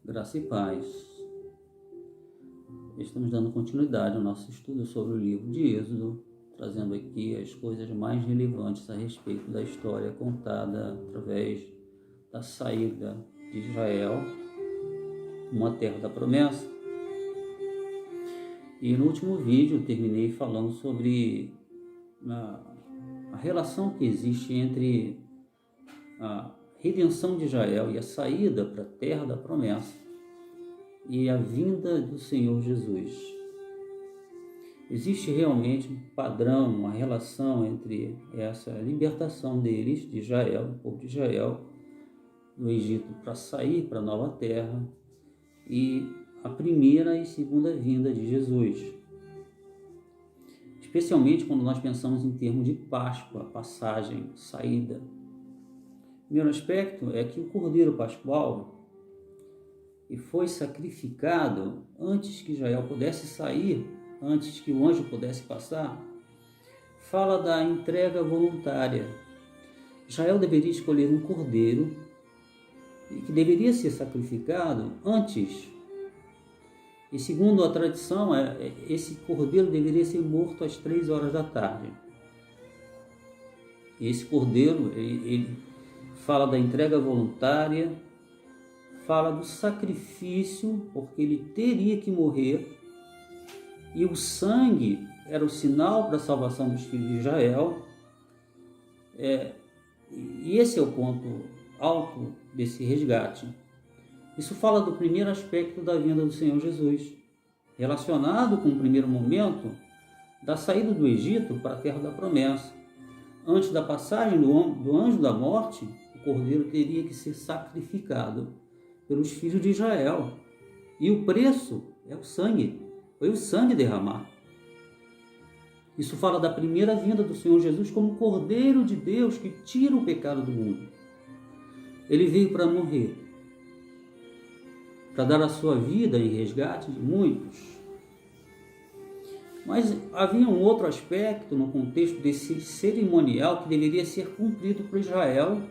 Graça e paz. Estamos dando continuidade ao nosso estudo sobre o livro de Êxodo, trazendo aqui as coisas mais relevantes a respeito da história contada através da saída de Israel, uma terra da promessa. E no último vídeo eu terminei falando sobre a relação que existe entre a redenção de Israel e a saída para a terra da promessa e a vinda do Senhor Jesus. Existe realmente um padrão, uma relação entre essa libertação deles, de Israel, do povo de Israel, do Egito, para sair para a nova terra, e a primeira e segunda vinda de Jesus. Especialmente quando nós pensamos em termos de Páscoa, passagem, saída. O primeiro aspecto é que o Cordeiro Pascual foi sacrificado antes que Israel pudesse sair, antes que o anjo pudesse passar. Fala da entrega voluntária. Israel deveria escolher um cordeiro que deveria ser sacrificado antes. E segundo a tradição, esse cordeiro deveria ser morto às 3 horas da tarde. Esse cordeiro, ele fala da entrega voluntária, fala do sacrifício, porque ele teria que morrer, e o sangue era o sinal para a salvação dos filhos de Israel. E esse é o ponto alto desse resgate. Isso fala do primeiro aspecto da vinda do Senhor Jesus, relacionado com o primeiro momento da saída do Egito para a terra da promessa. Antes da passagem do anjo da morte, o cordeiro teria que ser sacrificado pelos filhos de Israel. E o preço é o sangue, foi o sangue derramado. Isso fala da primeira vinda do Senhor Jesus como Cordeiro de Deus que tira o pecado do mundo. Ele veio para morrer, para dar a sua vida em resgate de muitos. Mas havia um outro aspecto no contexto desse cerimonial que deveria ser cumprido por Israel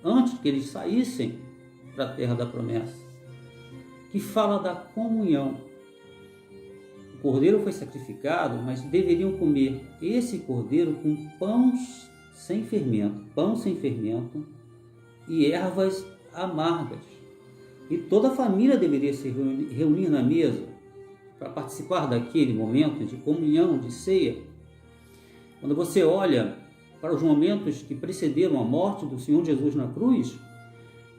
antes que eles saíssem para a terra da promessa, que fala da comunhão. O cordeiro foi sacrificado, mas deveriam comer esse cordeiro com pão sem fermento e ervas amargas. E toda a família deveria se reunir na mesa para participar daquele momento de comunhão, de ceia. Quando você olha para os momentos que precederam a morte do Senhor Jesus na cruz,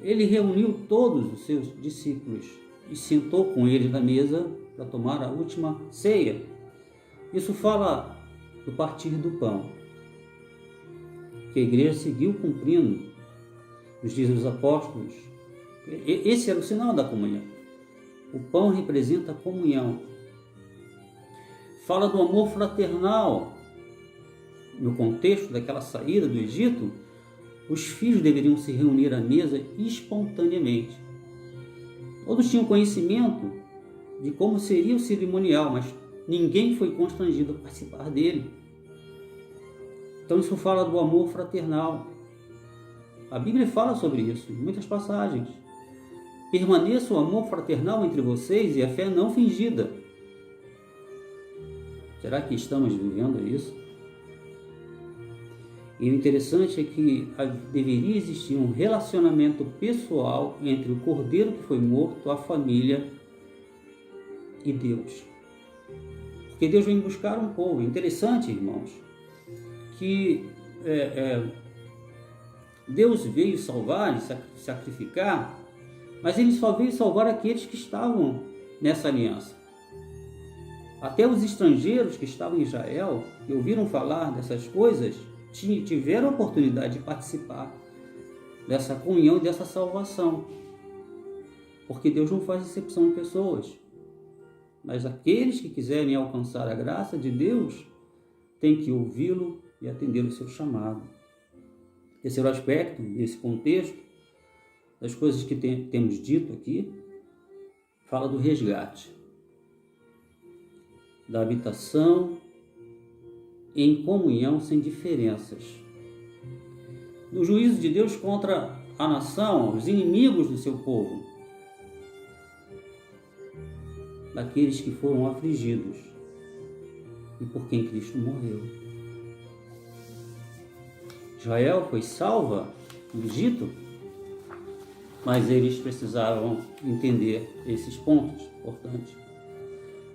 ele reuniu todos os seus discípulos e sentou com eles na mesa para tomar a última ceia. Isso fala do partir do pão, que a igreja seguiu cumprindo nos dias dos apóstolos. Esse era o sinal da comunhão. O pão representa a comunhão. Fala do amor fraternal. No contexto daquela saída do Egito, os filhos deveriam se reunir à mesa espontaneamente. Todos tinham conhecimento de como seria o cerimonial, mas ninguém foi constrangido a participar dele. Então isso fala do amor fraternal. A Bíblia fala sobre isso em muitas passagens. Permaneça o amor fraternal entre vocês e a fé não fingida. Será que estamos vivendo isso? E o interessante é que deveria existir um relacionamento pessoal entre o cordeiro que foi morto, a família e Deus. Porque Deus vem buscar um povo. É interessante, irmãos, que Deus veio salvar e sacrificar, mas Ele só veio salvar aqueles que estavam nessa aliança. Até os estrangeiros que estavam em Israel, que ouviram falar dessas coisas, tiveram a oportunidade de participar dessa comunhão e dessa salvação. Porque Deus não faz exceção de pessoas. Mas aqueles que quiserem alcançar a graça de Deus, têm que ouvi-lo e atender o seu chamado. Terceiro aspecto, nesse contexto, das coisas que temos dito aqui, fala do resgate, da habitação em comunhão sem diferenças, do juízo de Deus contra a nação, os inimigos do seu povo. daqueles que foram afligidos e por quem Cristo morreu. Israel foi salva no Egito, mas eles precisavam entender esses pontos importantes.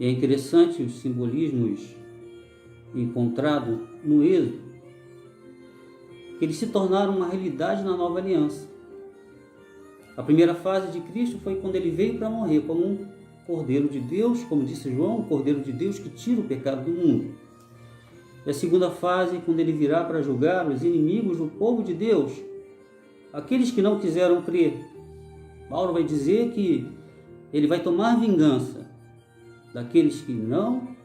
E é interessante os simbolismos encontrados no Êxodo, que eles se tornaram uma realidade na nova aliança. A primeira fase de Cristo foi quando ele veio para morrer como um Cordeiro de Deus, como disse João, o Cordeiro de Deus que tira o pecado do mundo. E a segunda fase, quando ele virá para julgar os inimigos do povo de Deus, aqueles que não quiseram crer. Paulo vai dizer que ele vai tomar vingança daqueles que não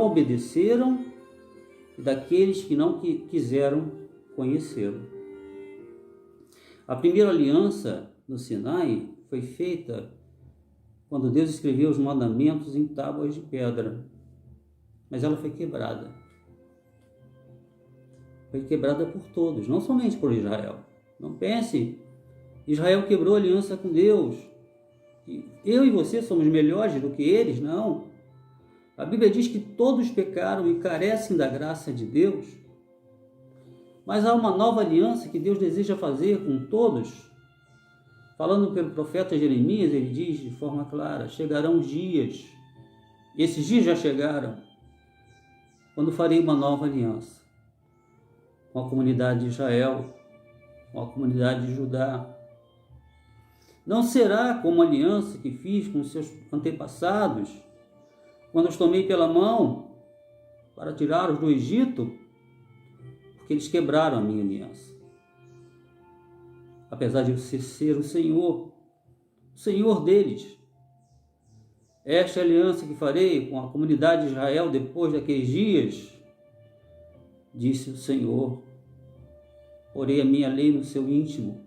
obedeceram e daqueles que não quiseram conhecê-lo. A primeira aliança no Sinai foi feita quando Deus escreveu os mandamentos em tábuas de pedra, mas ela foi quebrada. Foi quebrada por todos, não somente por Israel. Não pense, Israel quebrou a aliança com Deus. Eu e você somos melhores do que eles? Não. A Bíblia diz que todos pecaram e carecem da graça de Deus. Mas há uma nova aliança que Deus deseja fazer com todos. Falando pelo profeta Jeremias, ele diz de forma clara: chegarão os dias, esses dias já chegaram, quando farei uma nova aliança com a comunidade de Israel, com a comunidade de Judá. Não será como a aliança que fiz com seus antepassados, quando os tomei pela mão para tirá-los do Egito, porque eles quebraram a minha aliança. Apesar de eu ser o Senhor deles. Esta é a aliança que farei com a comunidade de Israel depois daqueles dias, disse o Senhor. Porei a minha lei no seu íntimo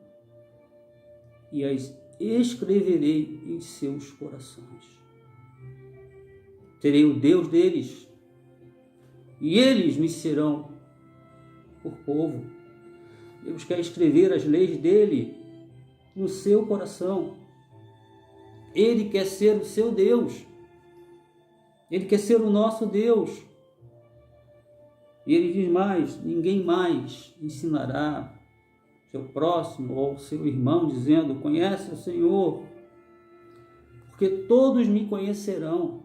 e as escreverei em seus corações. Terei o Deus deles e eles me serão por povo. Deus quer escrever as leis dele no seu coração. Ele quer ser o seu Deus. Ele quer ser o nosso Deus. E ele diz mais: ninguém mais ensinará seu próximo ou seu irmão, dizendo: conhece o Senhor, porque todos me conhecerão,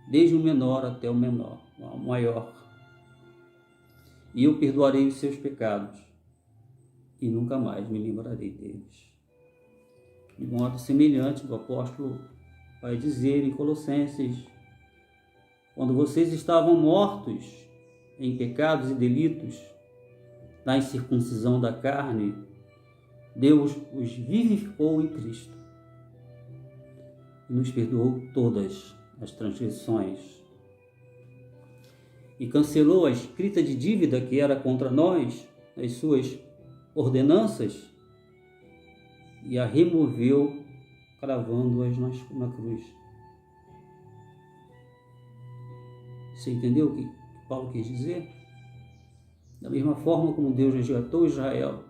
desde o menor até o maior. E eu perdoarei os seus pecados, e nunca mais me lembrarei deles. De modo semelhante, o apóstolo vai dizer em Colossenses: quando vocês estavam mortos em pecados e delitos, na incircuncisão da carne, Deus os vivificou em Cristo e nos perdoou todas as transgressões e cancelou a escrita de dívida que era contra nós, as suas ordenanças, e a removeu, cravando-as na cruz. Você entendeu o que Paulo quis dizer? Da mesma forma como Deus resgatou Israel,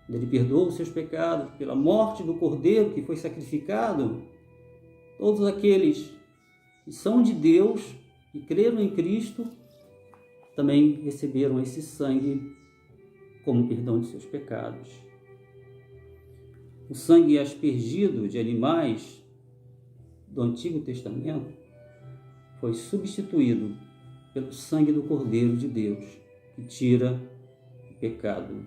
ele perdoou os seus pecados pela morte do Cordeiro que foi sacrificado, todos aqueles que são de Deus e creram em Cristo também receberam esse sangue como perdão de seus pecados. O sangue aspergido de animais do Antigo Testamento foi substituído pelo sangue do Cordeiro de Deus, que tira o pecado